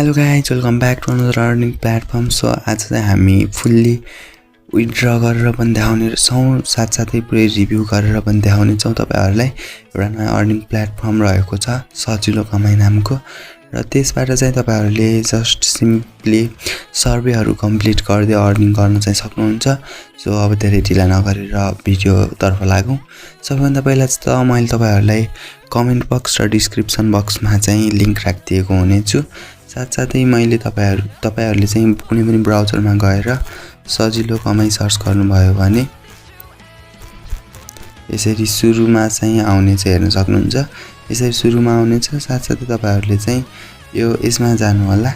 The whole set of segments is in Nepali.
Hello guys, welcome back to another earning platform. So आज चाहिँ हामी फुल्ली विथड्र गरेर पनि देखाउनेछौँ, साथसाथै पुरै रिभ्यू गरेर पनि देखाउनेछौँ तपाईहरुलाई। एउटा नयाँ अर्निङ प्लेटफर्म रहेको छ सजिलो कमाइ नामको, र त्यसबाट चाहिँ तपाईहरुले जस्ट सिम्पली सर्वेहरु कम्प्लिट गर्दै अर्निङ गर्न चाहिँ सक्नुहुन्छ। सो अब धेरै ढिला नगरेर भिडियोतर्फ लागौँ। सबैभन्दा पहिला चाहिँ मैले तपाईहरुलाई कमेन्ट बक्स र डिस्क्रिप्सन बक्समा चाहिँ लिंक राखिदिएको हुनेछु। साथसाथै मैले तपाईहरुले चाहिँ कुनै पनि ब्राउजरमा गएर सजिलो कमाइ सर्च गर्नुभयो भने यसरी सुरुमा चाहिँ आउने चाहिँ हेर्न सक्नुहुन्छ। यसरी सुरुमा आउनेछ। साथसाथै तपाईहरुले चाहिँ यसमा जानु होला।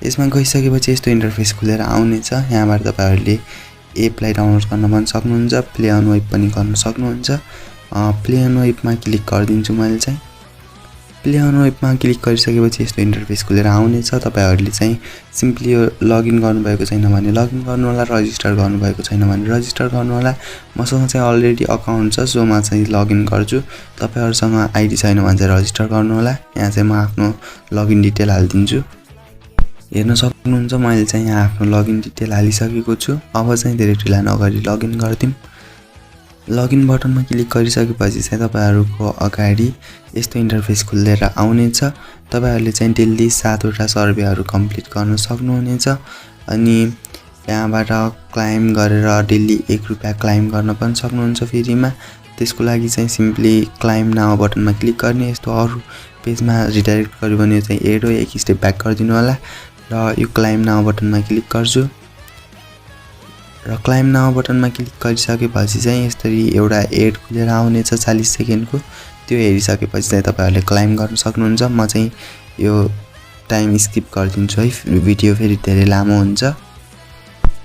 यसमा गइसकेपछि यस्तो इन्टरफेस खुलेर आउनेछ। यहाँबाट तपाईहरुले एपलाई डाउनलोड गर्न पनि सक्नुहुन्छ, प्ले अन वेब पनि गर्न सक्नुहुन्छ। प्ले अन वेबमा क्लिक गरिदिन्छु मैले चाहिँ। प्ले अन वेबमा क्लिक गरिसकेपछि यस्तो इन्टरफेस खुलेर आउनेछ। तपाईहरुले चाहिँ सिम्पली लगइन गर्नुभएको छैन भने लगइन गर्नु होला, रजिस्टर गर्नुभएको छैन भने रजिस्टर गर्नु होला। मसँग चाहिँ अलरेडी अकाउन्ट छ, सो म चाहिँ लगइन गर्छु। तपाईहरुसँग आइडी छैन भने चाहिँ रजिस्टर गर्नु होला। यहाँ चाहिँ म आफ्नो लगइन डिटेल हाल्दिन्छु। हेर्न सक्नुहुन्छ मैले चाहिँ यहाँ आफ्नो लगइन डिटेल हालिसकेको छु। अब चाहिँ धेरै ढिला नगरी लगइन गर्दिम। लगइन बटनमा क्लिक गरिसकेपछि चाहिँ तपाईहरुको अगाडि यस्तो इन्टरफेस खुलेर आउनेछ। तपाईहरुले चाहिँ डेली 7 वटा सर्वेहरु कम्प्लिट गर्न सक्नुहुनेछ। अनि यहाँबाट क्लाइम गरेर डेली 1 रुपैयाँ क्लाइम गर्न पनि सक्नुहुन्छ फ्रीमा। त्यसको लागि चाहिँ सिम्पली क्लाइम नाउ बटनमा क्लिक गर्ने। यस्तो अरु पेजमा रिडाइरेक्ट गर्यो भने चाहिँ एड हो, एक स्टेप ब्याक गरिदिनु होला। र यो क्लाइम नाउ बटनमा क्लिक गर्छु। र क्लाइम नाउ बटनमा क्लिक गरिसकेपछि चाहिँ यसरी एउटा एड खुलेर आउनेछ 40 सेकेन्डको। त्यो हेरिसकेपछि चाहिँ तपाईहरुले क्लाइम गर्न सक्नुहुन्छ। म चाहिँ यो टाइम स्किप गरिदिन्छु है, भिडियो फेरि धेरै लामो हुन्छ।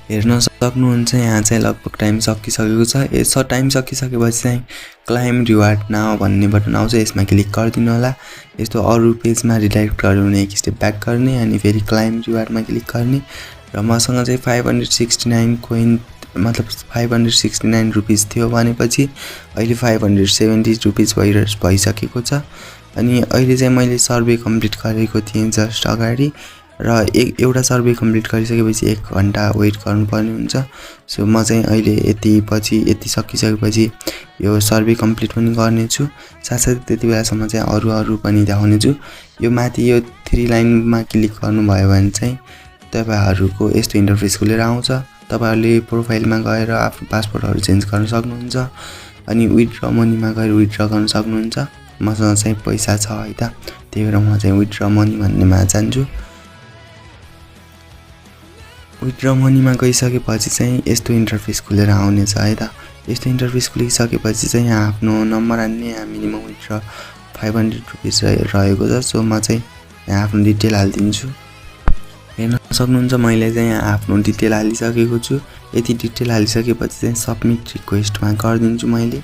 हेर्न सक्नुहुन्छ यहाँ चाहिँ लगभग टाइम सकिसकेको छ। यसो टाइम सकिसकेपछि चाहिँ क्लाइम रिवार्ड नाउ भन्ने बटन आउँछ, यसमा क्लिक गरिदिनु होला। यस्तो अरु पेजमा रिडाइरेक्ट गर्यो भने एक स्टेप ब्याक गर्ने अनि फेरि क्लाइम रिवार्डमा क्लिक गर्ने। र मसँग चाहिँ 569 कोइन मतलब 569 रुपैयाँ थियो भनेपछि अहिले 570 रुपैयाँ भइसकेको छ। अनि अहिले चाहिँ मैले सर्वे कम्प्लिट गरेको थिएँ जस्ट अगाडि, र एउटा सर्वे कम्प्लिट गरिसकेपछि 1 घण्टा वेट गर्नुपर्ने हुन्छ। सो म चाहिँ अहिले यति सकिसकेपछि यो सर्वे कम्प्लिट पनि गर्नेछु। साथसाथै त्यति बेलासम्म चाहिँ अरु पनि देखाउनेछु। यो माथि यो 3 लाइनमा क्लिक गर्नुभयो भने चाहिँ तपाईहरुको यस्तो इन्टरफेस खुलेर आउँछ। तपाईहरुले प्रोफाइलमा गएर आफ्नो पासवर्डहरु चेन्ज गर्न सक्नुहुन्छ। अनि विथड्र मनीमा गएर विथड्र गर्न सक्नुहुन्छ। मसँग चाहिँ पैसा छ है त, त्यही भएर म चाहिँ विथड्र मनी भन्नेमा जान्छु। विथड्र मनीमा गइसकेपछि चाहिँ यस्तो इन्टरफेस खुलेर आउनेछ है त। यस्तो इन्टरफेस खुलिसकेपछि चाहिँ यहाँ आफ्नो नम्बर हाल्ने। यहाँ मिनिमम विथड्र 500 रुपैयाँ रहेको छ। सो म चाहिँ यहाँ आफ्नो डिटेल हाल्दिन्छु। हेर्न सक्नुहुन्छ मैले चाहिँ यहाँ आफ्नो डिटेल हालिसकेको छु। यति डिटेल हालिसकेपछि चाहिँ सबमिट रिक्वेस्टमा गरिदिन्छु मैले।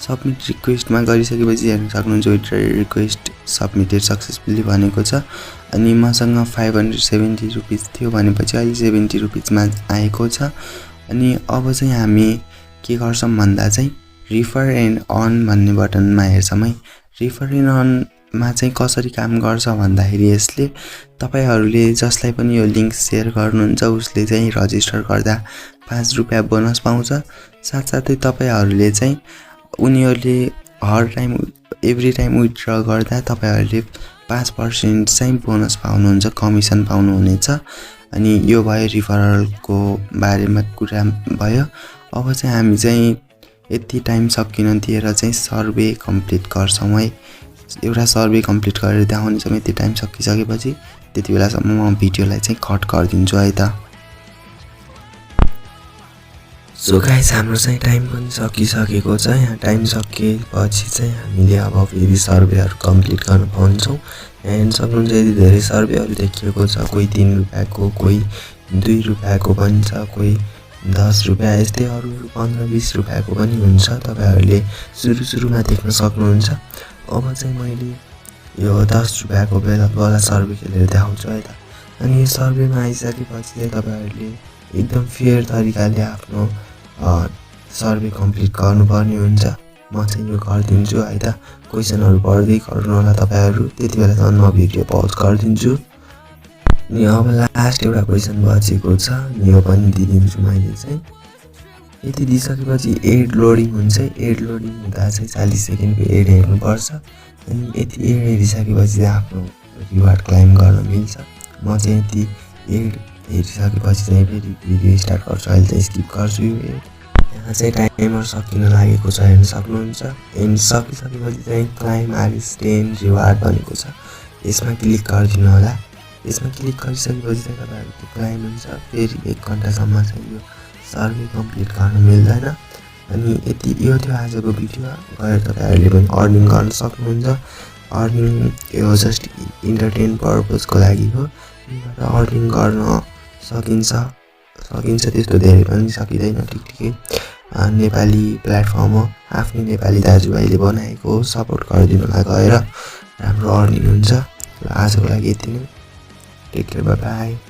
सबमिट रिक्वेस्टमा गरिसकेपछि हेर्न सक्नुहुन्छ विथड्र रिक्वेस्ट सबमिटेड सक्सेसफुली भनेको छ। अनि मसँग 570 रुपैयाँ थियो भनेपछि अहिले 70 रुपैयाँमा आएको छ। अनि अब चाहिँ हामी के गर्छौं भन्दा चाहिँ रिफर एन्ड अर्न भन्ने बटनमा हेर्छौं है। रिफर एन्ड अर्न मा चाहिँ कसरी काम गर्छ भन्दाखेरि यसले तपाईहरुले जसलाई पनि यो लिंक शेयर गर्नुहुन्छ उसले चाहिँ रजिस्टर गर्दा 5 रुपैयाँ बोनस पाउँछ। साथसाथै तपाईहरुले चाहिँ उनीहरुले हर टाइम एभ्री टाइम विथड्र गर्दा तपाईहरुले 5% चाहिँ बोनस पाउनुहुन्छ, कमिसन पाउनुहुनेछ। अनि यो भयो रिफरलको बारेमा कुरा भयो। अब चाहिँ हामी चाहिँ यति टाइम सकिन दिएर चाहिँ सर्वे कम्प्लिट गर्छौं है। एउटा सर्वे कम्प्लिट गरेर देखाउनेछौँ यति टाइम सकिसकेपछि। त्यति बेलासम्म म भिडियोलाई चाहिँ कट गरिदिन्छु है त। सो गाइस, हाम्रो चाहिँ टाइम पनि सकिसकेको छ। यहाँ टाइम सकिएपछि चाहिँ हामीले अब फेरि सर्वेहरु कम्प्लिट गर्न पाउँछौँ। एन्ड सक्नुहुन्छ यति धेरै सर्वेहरु देखिएको छ। कोही 3 रुपैयाँको, कोही 2 रुपैयाँको पनि छ, कोही 10 रुपैयाँ, यस्तै अरु 15-20 रुपैयाँको पनि हुन्छ। तपाईहरुले सुरुमा देख्न सक्नुहुन्छ। अब चाहिँ मैले यो 10 रुपैयाँको वाला सर्वे खेलेर देखाउँछु है त। अनि यो सर्वेमा आइसकेपछि चाहिँ तपाईहरुले एकदम फेयर तरिकाले आफ्नो सर्वे कम्प्लिट गर्नुपर्ने हुन्छ। म चाहिँ यो गरिदिन्छु है त। क्वेशनहरु पढ्दै गर्नु होला तपाईहरु। त्यति बेलासम्म म भिडियो पज गरिदिन्छु। अनि अब लास्ट एउटा क्वेसन बचेको छ, यो पनि दिइदिन्छु मैले चाहिँ। यति दिइसकेपछि एड लोडिङ हुन्छ। एड लोडिङ हुँदा चाहिँ 40 सेकेन्डको एड हेर्नुपर्छ। अनि यति एड हेरिसकेपछि आफ्नो रिवार्ड क्लाइम गर्न मिल्छ। म चाहिँ यति एड हेरिसकेपछि चाहिँ फेरि भिडियो स्टार्ट गर्छु। अहिले चाहिँ स्किप गर्छु यो एड। यहाँ चाहिँ टाइमर सकिन लागेको छ, हेर्न सक्नुहुन्छ। एन्ड सकिसकेपछि चाहिँ क्लाइम आरएस 10 रिवार्ड भनेको छ, यसमा क्लिक गरिदिनु होला। यसमा क्लिक गरिसकेपछि चाहिँ तपाईँहरूको क्लाइम हुन्छ। फेरि 1 घन्टासम्म चाहिँ यो सर्वे कम्प्लिट गर्न मिल्दैन। अनि यति यो थियो आजको भिडियो। गएर तपाईँहरूले पनि अर्निङ गर्न सक्नुहुन्छ। अर्निङ यो जस्ट इन्टरटेन पर्पजको लागि हो। यहाँबाट अर्निङ गर्न सकिन्छ त्यस्तो धेरै पनि सकिँदैन, ठिकै नेपाली प्लेटफर्म हो, आफ्नै नेपाली दाजुभाइले बनाएको, सपोर्ट गरिदिनुलाई गएर राम्रो अर्निङ हुन्छ। र आजको लागि यति नै। Take care, bye by.